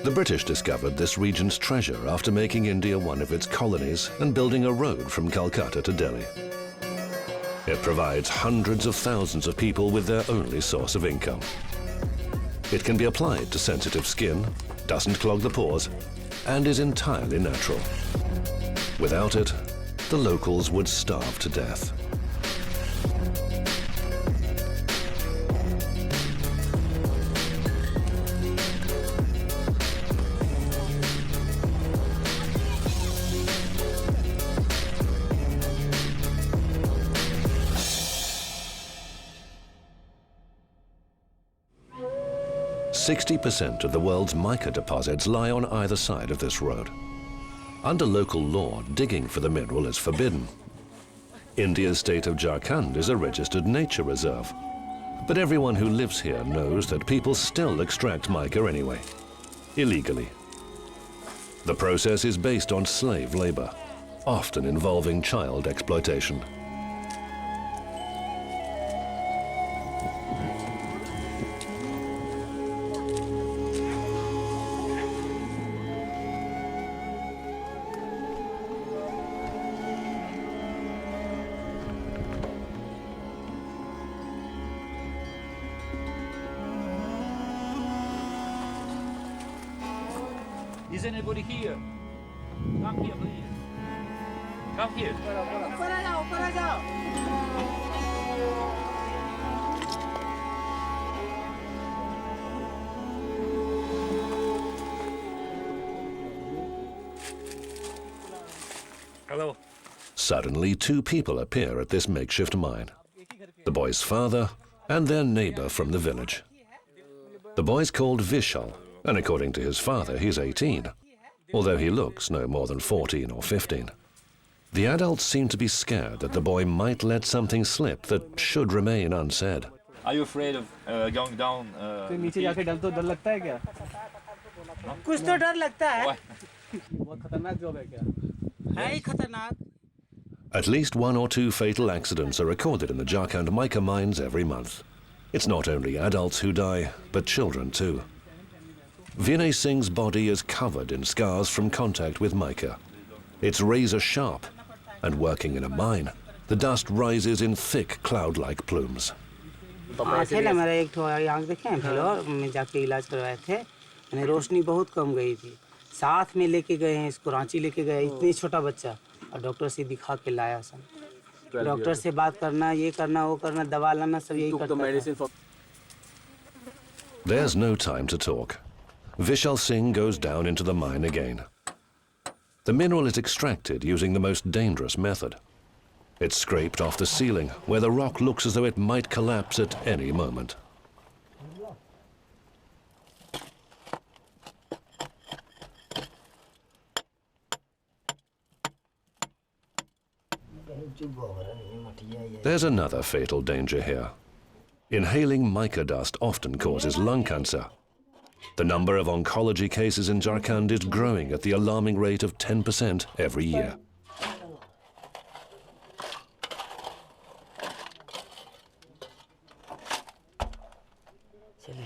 The British discovered this region's treasure after making India one of its colonies and building a road from Calcutta to Delhi. It provides hundreds of thousands of people with their only source of income. It can be applied to sensitive skin, doesn't clog the pores, and is entirely natural. Without it, the locals would starve to death. "60% of the world's mica deposits lie on either side of this road. Under local law, digging for the mineral is forbidden. India's state of Jharkhand is a registered nature reserve. But everyone who lives here knows that people still extract mica anyway, illegally. The process is based on slave labor, often involving child exploitation. Is anybody here? Come here, please. Come here. Hello. Suddenly, two people appear at this makeshift mine. The boy's father and their neighbor from the village. The boy's called Vishal, and according to his father, he's 18, although he looks no more than 14 or 15. The adults seem to be scared that the boy might let something slip that should remain unsaid. Are you afraid of going down? नीचे जाके डर लगता है क्या? कुछ तो डर लगता है। बहुत खतरनाक जॉब है क्या? है ही खतरनाक। At least 1 or 2 fatal accidents are recorded in the Jharkhand mica mines every month. It's not only adults who die, but children too. Vinay Singh's body is covered in scars from contact with mica. It's razor sharp, and working in a mine, the dust rises in thick cloud-like plumes. मेरा एक ठो आँख देखे हैं फिर मैं जाके इलाज करवाए थे मैंने रोशनी बहुत कम गई थी साथ में लेके गए हैं इसको रांची लेके गए इतनी छोटा बच्चा और डॉक्टर से दिखा के लाया सन डॉक्टर से बात करना ये करना वो करना दवा लाना सब यही करता है There's no time to talk. Vishal Singh goes down into the mine again. The mineral is extracted using the most dangerous method. It's scraped off the ceiling, where the rock looks as though it might collapse at any moment. There's another fatal danger here. Inhaling mica dust often causes lung cancer. The number of oncology cases in Jharkhand is growing at the alarming rate of 10% every year.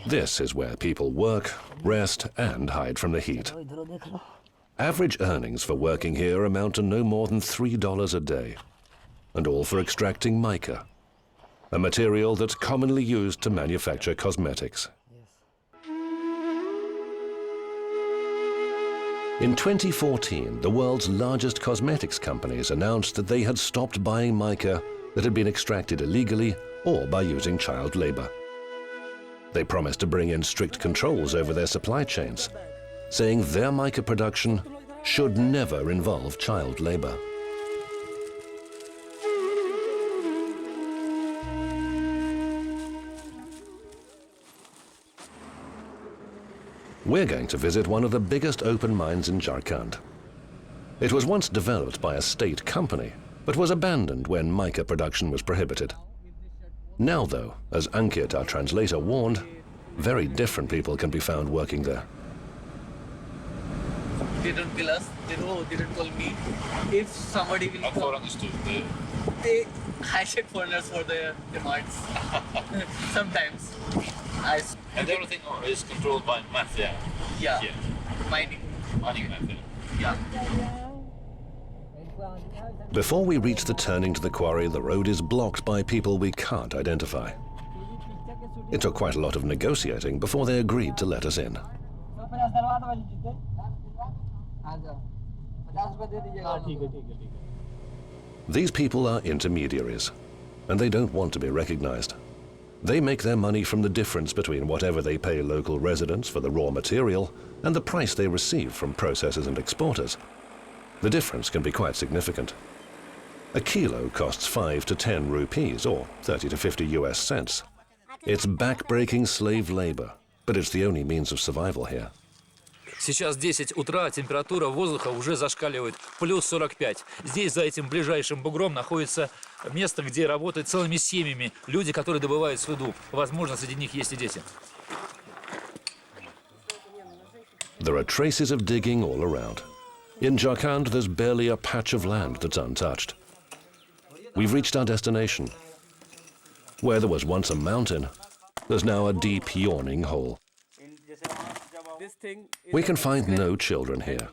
This is where people work, rest, and hide from the heat. Average earnings for working here amount to no more than $3 a day, and all for extracting mica, a material that's commonly used to manufacture cosmetics. In 2014, the world's largest cosmetics companies announced that they had stopped buying mica that had been extracted illegally or by using child labor. They promised to bring in strict controls over their supply chains, saying their mica production should never involve child labor. We're going to visit one of the biggest open mines in Jharkhand. It was once developed by a state company, but was abandoned when mica production was prohibited. Now though, as Ankit, our translator, warned, very different people can be found working there. They don't kill us, they didn't call me. If somebody will How understood? they hijack foreigners for their demands. Sometimes. And everything is controlled by mafia. Yeah. Mining method. Yeah. Before we reach the turning to the quarry, the road is blocked by people we can't identify. It took quite a lot of negotiating before they agreed to let us in. These people are intermediaries, and they don't want to be recognized. They make their money from the difference between whatever they pay local residents for the raw material and the price they receive from processors and exporters. The difference can be quite significant. A kilo costs 5 to 10 rupees, or 30 to 50 US cents. It's back-breaking slave labor, but it's the only means of survival here. Сейчас 10 утра, температура воздуха уже зашкаливает плюс 45. Здесь, за этим ближайшим бугром, находится место, где работают целыми семьями люди, которые добывают слюду. Возможно, среди них есть и дети. There are traces of digging all around. In Jharkhand, there's barely a patch of land that's untouched. We've reached our destination. Where there was once a mountain, there's now a deep, yawning hole. We can find no children here.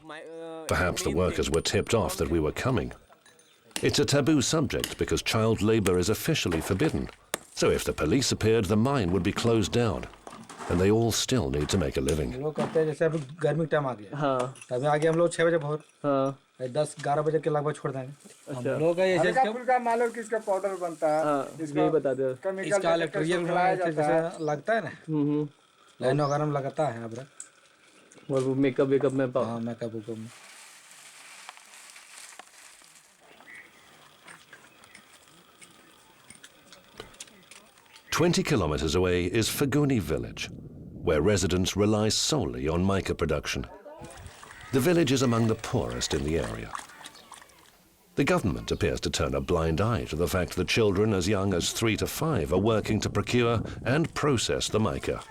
Perhaps the workers were tipped off that we were coming. It's a taboo subject because child labor is officially forbidden. So if the police appeared, the mine would be closed down. And they all still need to make a living. लोग कहते हैं जैसे अब गर्मी का time आ गया। हाँ। तभी आगे हम लोग 6 बजे भोर। हाँ। 10-11 बजे के लगभग छोड़ देंगे। अच्छा। हम लोग का ये फूल का मालूम किसका पाउडर बनता है। हाँ। इसका बता दो। इसका इलेक्ट्रिकल जैसे लगता है ना। लाइन वगैरह में लगाता है अब। और वो मेकअप में। हाँ, मेकअप में। "20 kilometers away is Faguni village, where residents rely solely on mica production. The village is among the poorest in the area. The government appears to turn a blind eye to the fact that children as young as 3 to 5 are working to procure and process the mica.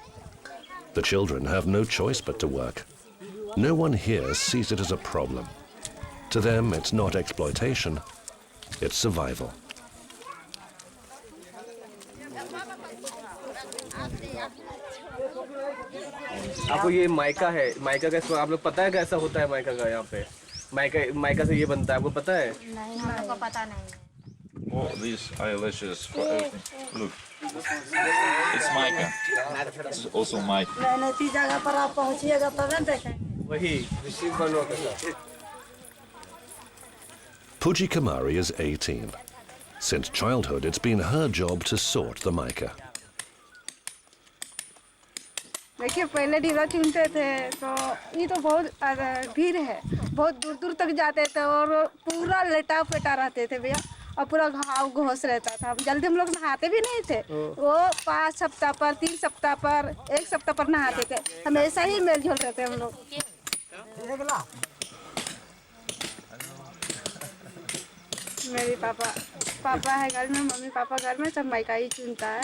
The children have no choice but to work. No one here sees it as a problem. To them, it's not exploitation, it's survival. आपको ये mica है, mica का आप लोग पता है कैसा होता है माइका का यहाँ पे? माइका से ये बनता है, आपको पता है? नहीं, हमको पता नहीं। Oh, these eyelashes. Look, it's mica. It's also mica. मेहनती जगह पर आप पहुँचिएगा तब न देखें। वही रिसीव बनवा। Puji Kumari is 18. Since childhood, it's been her job to sort the mica. देखिए पहले ढीला चुनते थे तो ये तो बहुत भीड़ है, बहुत दूर दूर तक जाते थे और पूरा लेटा फेटा रहते थे भैया, और पूरा घाव घोस रहता था। जल्दी हम लोग नहाते भी नहीं थे, वो 5 सप्ताह पर, 3 सप्ताह पर, 1 सप्ताह पर नहाते थे। हमेशा ही मेल झोल रहे थे हम लोग। मेरे पापा है घर में, मम्मी पापा घर में, सब माइका ही चुनता है।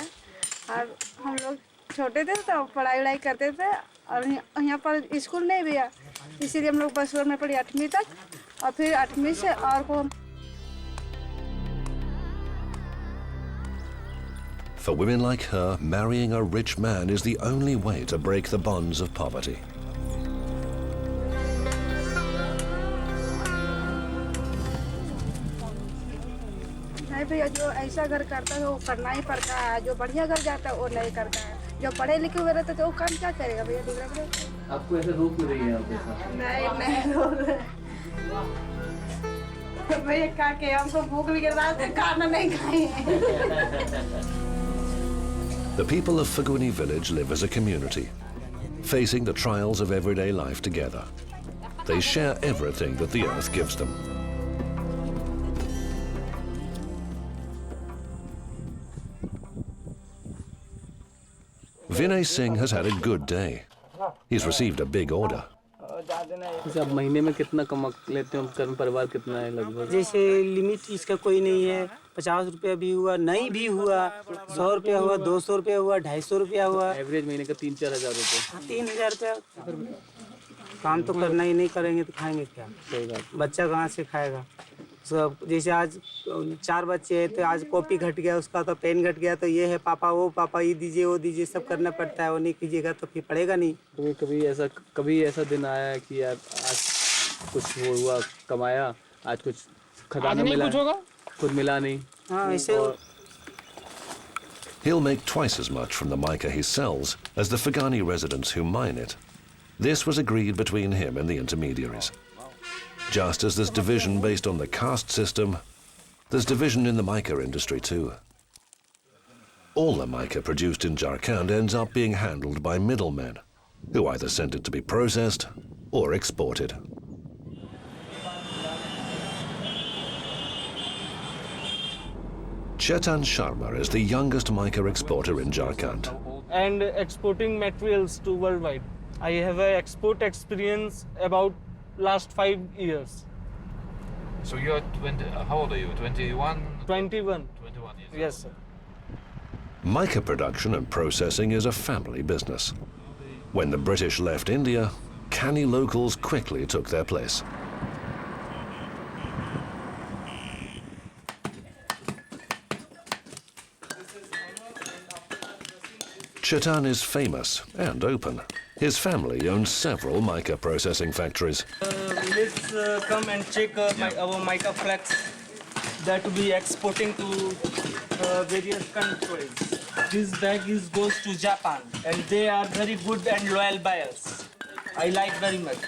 और हम लोग छोटे थे तो पढ़ाई वढ़ाई करते थे, और यहाँ पर स्कूल नहीं भैया, इसीलिए हम लोग बसवर में पढ़ी 8वीं तक, और फिर 8वीं से और को। For women like her, marrying a rich man is the only way to break the bonds of poverty. नहीं भैया, जो ऐसा घर करता है वो करना ही पड़ता है, जो बढ़िया घर जाता है वो नहीं करता है। जो पढ़े लिखे हुए रहते तो वो काम क्या करेगा भैया? आपको ऐसे रोक नहीं रही है आपके साथ? नहीं रोक रहे भैया, क्या के हमको भूख भी गिर रहा है, खाना नहीं खाए। The people of Faguni village live as a community, facing the trials of everyday life together. They share everything that the earth gives them. Vinay Singh has had a good day. He's received a big order. जैसे आप महीने में कितना कमा लेते हो, कर्म परिवार कितना है लगभग? जैसे लिमिट इसका कोई नहीं है, 50 रुपया भी हुआ, नहीं भी हुआ, 100 रुपया हुआ, 200 रुपया हुआ, 250 रुपया हुआ। एवरेज महीने का 3-4 हज़ार रुपये। 3000 रुपया। काम तो करना ही, नहीं करेंगे तो खाएंगे क्या? सही बात। बच्चा कहाँ से खाएगा? उसका जैसे आज 4 बच्चे हैं तो आज कॉपी घट गया उसका, तो पेन घट गया, तो ये है पापा ये दीजिए वो दीजिए, सब करना पड़ता है। वो नहीं कीजिएगा तो फिर पड़ेगा नहीं। कभी ऐसा दिन आया है कि यार आज कुछ वो हुआ, कमाया, आज कुछ खजाना मिला, कुछ मिला नहीं? हाँ ऐसे। He'll make twice as much from the mica he sells as the Fagani residents who mine it. This was agreed between him and the intermediaries. Just as there's division based on the caste system, there's division in the mica industry too. All the mica produced in Jharkhand ends up being handled by middlemen, who either send it to be processed or exported. Chetan Sharma is the youngest mica exporter in Jharkhand. And exporting materials to worldwide. I have an export experience about last 5 years. So you're 20, how old are you? 21? 21. 21 years. Yes, sir. Mica production and processing is a family business. When the British left India, canny locals quickly took their place. Chetan is famous and open. His family owns several mica processing factories. Let's come and check our mica flax that we exporting to various countries. This bag goes to Japan and they are very good and loyal buyers. I like very much.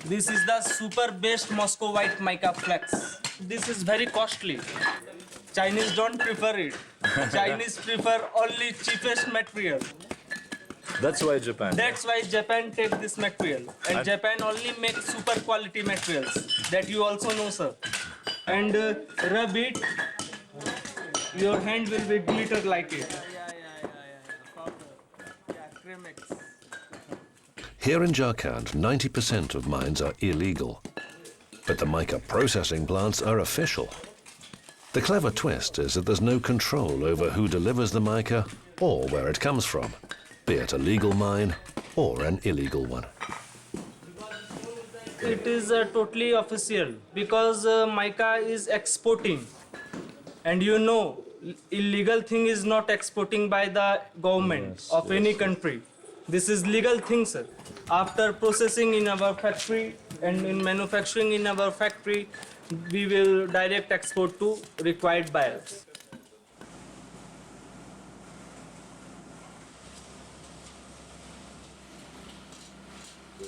This is the super best Moscow white mica flax. This is very costly. Chinese don't prefer it. Chinese prefer only cheapest material. That's why Japan. That's why Japan take this material. And Japan only makes super quality materials. That you also know, sir. And rub it. Your hand will be glitter like it. Here in Jharkhand, 90% of mines are illegal. But the mica processing plants are official. The clever twist is that there's no control over who delivers the mica or where it comes from, be it a legal mine or an illegal one. It is totally official because mica is exporting. And you know, illegal thing is not exporting by the government of any country. This is legal thing, sir. After processing in our factory and in manufacturing in our factory, we will direct export to required buyers.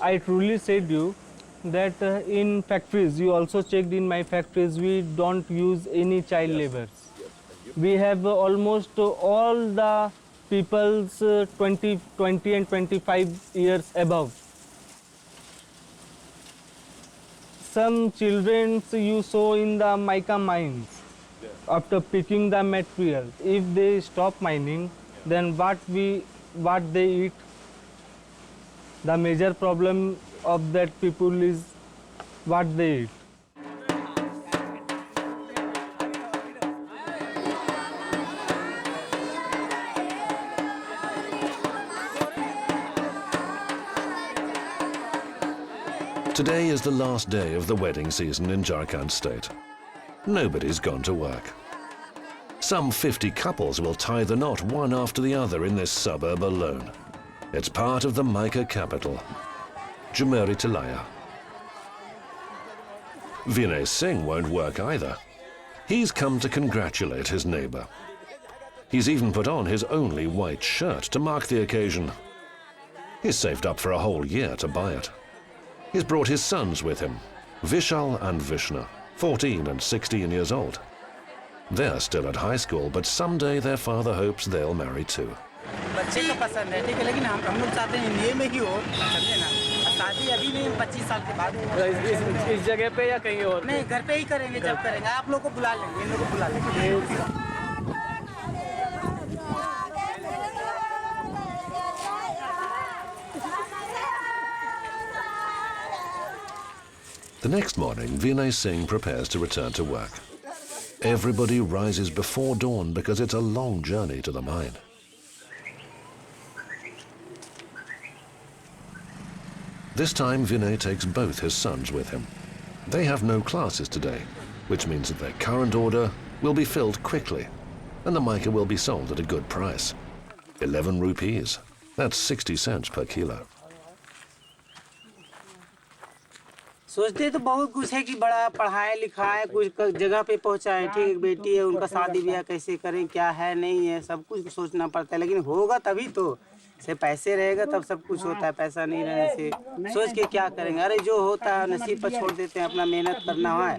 I truly said you that in factories, you also checked in my factories, we don't use any child laborers. We have almost all the people's 20 and 25 years above. Some children you saw in the mica mines after picking the material. If they stop mining, then what they eat? The major problem of that people is what they eat. Today is the last day of the wedding season in Jharkhand state. Nobody's gone to work. Some 50 couples will tie the knot one after the other in this suburb alone. It's part of the mica capital, Jumeri Tilaya. Vinay Singh won't work either. He's come to congratulate his neighbor. He's even put on his only white shirt to mark the occasion. He's saved up for a whole year to buy it. He's brought his sons with him, Vishal and Vishnu, 14 and 16 years old. They're still at high school, but someday their father hopes they'll marry too. बच्चे को पसंद है, ठीक है, लेकिन हम लोग चाहते हैं इंडिया में ही हो, समझे ना। शादी अभी नहीं, 25 साल के बाद होगा। इस जगह पे या कहीं और? नहीं, घर पे ही करेंगे, जब करेंगे आप लोग को बुला लेंगे, इन लोगों को बुला लेंगे। The next morning, Vinay Singh prepares to return to work. Everybody rises before dawn because it's a long journey to the mine. This time, Vinay takes both his sons with him. They have no classes today, which means that their current order will be filled quickly, and the mica will be sold at a good price. 11 rupees. That's 60 cents per kilo. सोचते तो बहुत कुछ है कि बड़ा पढ़ाए लिखाए कुछ जगह पे पहुंचाए, ठीक बेटी है उनका शादी ब्याह कैसे करें, क्या है नहीं है, सब कुछ सोचना पड़ता है, लेकिन होगा तभी तो, से पैसे रहेगा तब सब कुछ होता है, पैसा नहीं रहने से सोच के क्या करेंगे। अरे जो होता है नसीब पर छोड़ देते हैं, अपना मेहनत करना है,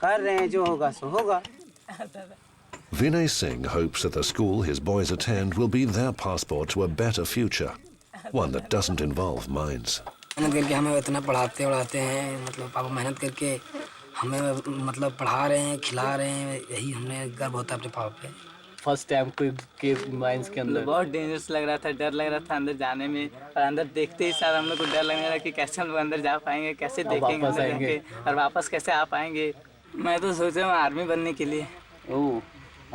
कर रहे हैं, जो होगा सो होगा। Vinay Singh hopes that the school his boys attend will be their passport to a better future, one that doesn't involve mines. मेहनत करके हमें इतना पढ़ाते हैं, मतलब पापा मेहनत करके हमें मतलब पढ़ा रहे हैं, खिला रहे हैं, यही हमें गर्व होता है अपने पापा पे। फर्स्ट टाइम कोई के माइंस के अंदर बहुत डेंजरस लग रहा था, डर लग रहा था अंदर जाने में, और अंदर देखते ही साथ हम लोग को डर लगने लगा कि कैसे हम लोग अंदर जा पाएंगे, कैसे देखेंगे अंदर जाके और वापस कैसे आ पाएंगे। मैं तो सोच रहा हूँ आर्मी बनने के लिए। ओह,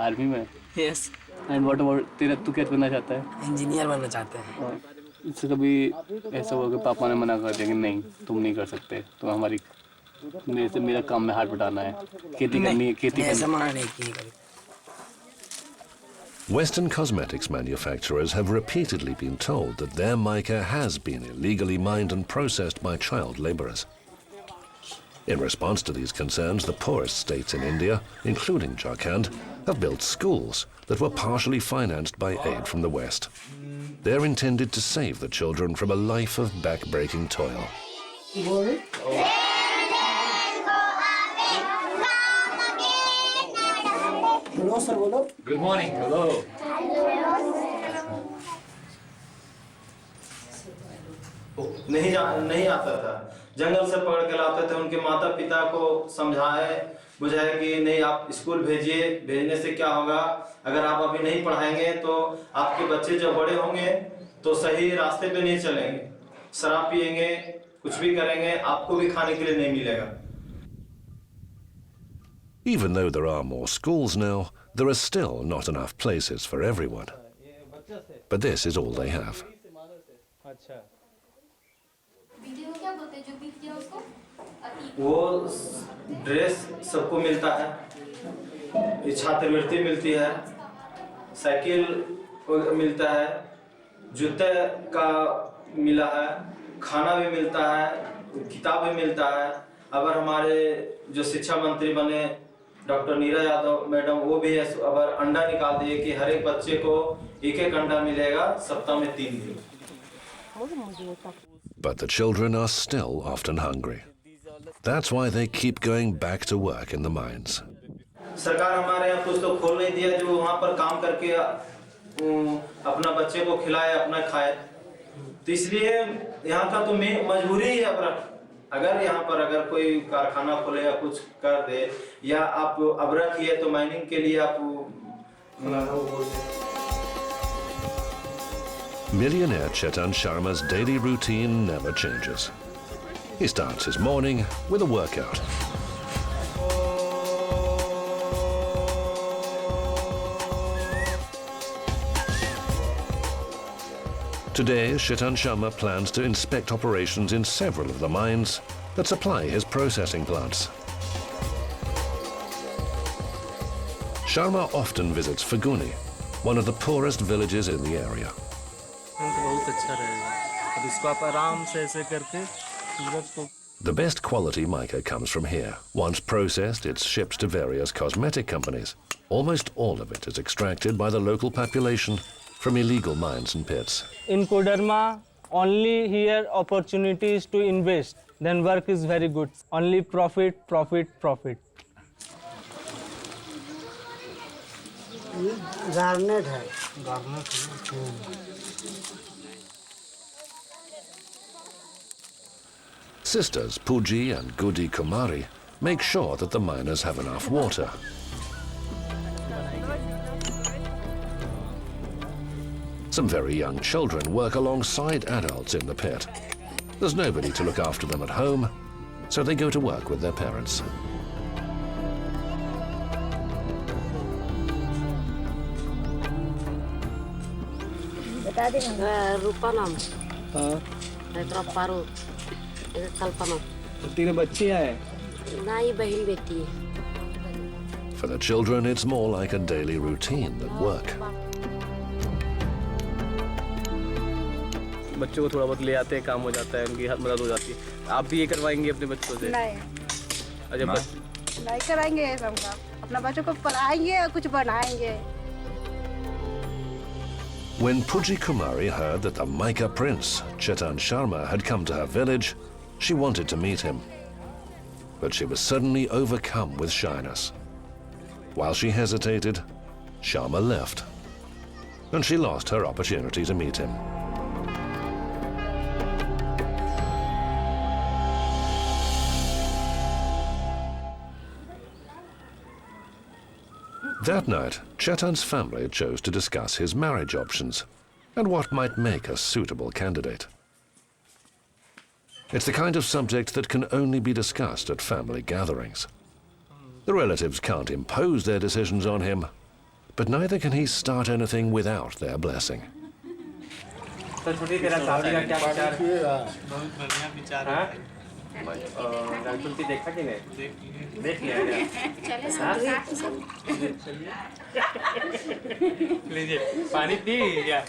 आर्मी में? यस। एंड व्हाट अबाउट तेरा, तू क्या बनना चाहता है? इंजीनियर बनना चाहते हैं। इससे कभी ऐसा हुआ कि पापा ने मना कर दिया कि नहीं तुम नहीं कर सकते, तो हमारी मेरा काम में हाथ बटाना है, खेती करनी है, खेती ऐसा मना नहीं किया। Western cosmetics manufacturers have repeatedly been told that their mica has been illegally mined and processed by child laborers. In response to these concerns, the poorest states in India, including Jharkhand, have built schools that were partially financed by aid from the West. They're intended to save the children from a life of back-breaking toil. Hello, sir. Hello. Good morning. Hello. नहीं आता था, जंगल से पकड़ के लाते थे, उनके माता पिता को समझाए बुझाए कि नहीं आप स्कूल भेजिए, भेजने से क्या होगा, अगर आप अभी नहीं पढ़ाएंगे तो आपके बच्चे जब बड़े होंगे तो सही रास्ते पे नहीं चलेंगे, शराब पिएंगे, कुछ भी करेंगे, आपको भी खाने के लिए नहीं मिलेगा। Even though there are more schools now, there are still not enough places for everyone. But this is all they have. वो ड्रेस सबको मिलता है, छात्रवृत्ति मिलती है, साइकिल मिलता है, जूते का मिला है, खाना भी मिलता है, किताब भी मिलता है। अगर हमारे जो शिक्षा मंत्री बने डॉक्टर नीरा यादव मैडम, वो भी अगर अंडा निकाल दिए कि हर एक बच्चे को एक अंडा मिलेगा सप्ताह में 3 दिन। But the children are still often hungry. That's why they keep going back to work in the mines. सरकार हमारे यहाँ कुछ तो खोल नहीं दिया जो वहाँ पर काम करके अपना बच्चे को खिलाए, अपना खाए, तो इसलिए यहाँ का तो मजबूरी ही है। अगर यहाँ पर अगर कोई कारखाना खोले या कुछ कर दे, या आप अब रखिए तो माइनिंग के लिए आप Millionaire Chetan Sharma's daily routine never changes. He starts his morning with a workout. Today, Chetan Sharma plans to inspect operations in several of the mines that supply his processing plants. Sharma often visits Faguni, one of the poorest villages in the area. बहुत अच्छा रहेगा, अब इसको आप आराम से ऐसे करके सूरज को। The best quality mica comes from here. Once processed, it's shipped to various cosmetic companies. Almost all of it is extracted by the local population from illegal mines and pits. In Koderma, only here opportunities to invest. Then work is very good. Only profit, profit, profit. Garnet है, garnet. Sisters Puji and Gudi Kumari make sure that the miners have enough water. Some very young children work alongside adults in the pit. There's nobody to look after them at home, so they go to work with their parents. रूपा नाम। हाँ। पारो, कल्पना। तीन बच्चियां हैं? नहीं, बहन बेटी है। For the children, it's more like a daily routine than work. बच्चों को थोड़ा बहुत ले आते हैं, काम हो जाता है, उनकी मदद हो जाती है। आप भी ये करवाएंगे अपने बच्चों से? नहीं, अच्छा, नहीं कराएंगे ये सब काम। अपना बच्चों को पढ़ाएंगे और कुछ बनाएंगे। When Puji Kumari heard that the Mica prince, Chetan Sharma, had come to her village, she wanted to meet him. But she was suddenly overcome with shyness. While she hesitated, Sharma left, and she lost her opportunity to meet him. That night, Chetan's family chose to discuss his marriage options and what might make a suitable candidate. It's the kind of subject that can only be discussed at family gatherings. The relatives can't impose their decisions on him, but neither can he start anything without their blessing. देखा कि नहीं? देख लिया लीजिए, पानी P क्या?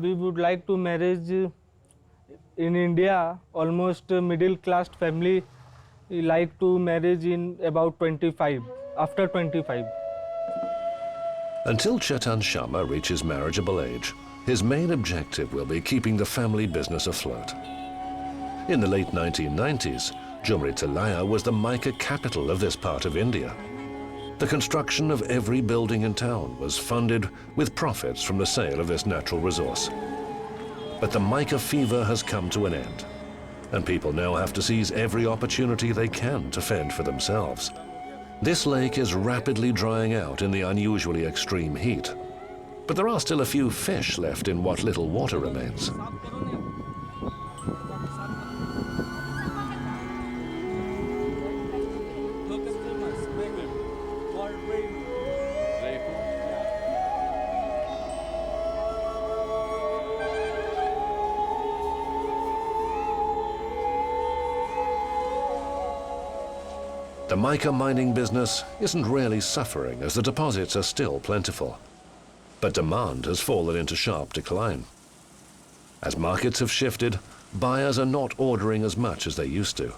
We would like to marriage in India. Almost middle class family like to marriage in about 25, after 25. Until Chetan Sharma reaches marriageable age, his main objective will be keeping the family business afloat. In the late 1990s, Jumri Talaya was the mica capital of this part of India. The construction of every building in town was funded with profits from the sale of this natural resource. But the mica fever has come to an end, and people now have to seize every opportunity they can to fend for themselves. This lake is rapidly drying out in the unusually extreme heat, but there are still a few fish left in what little water remains. The mica mining business isn't really suffering as the deposits are still plentiful. But demand has fallen into sharp decline. As markets have shifted, buyers are not ordering as much as they used to,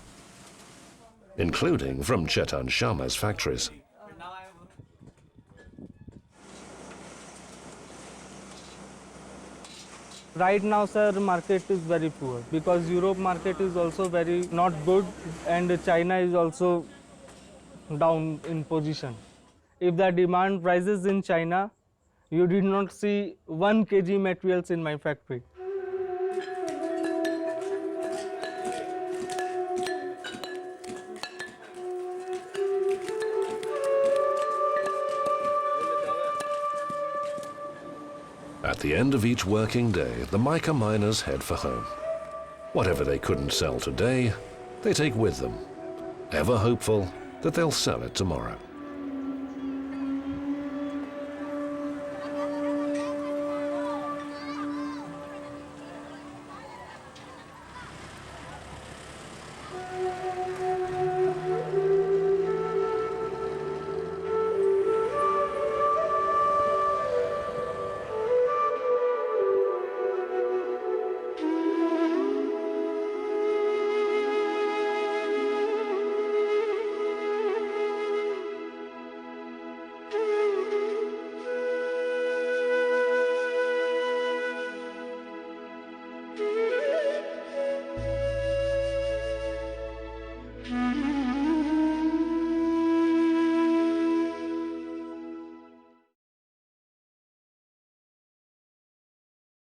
including from Chetan Sharma's factories. Right now, sir, market is very poor because Europe market is also very not good, and China is also down in position. If the demand rises in China, you did not see 1 kg materials in my factory. At the end of each working day, the mica miners head for home. Whatever they couldn't sell today, they take with them, ever hopeful that they'll sell it tomorrow. Mm-hmm.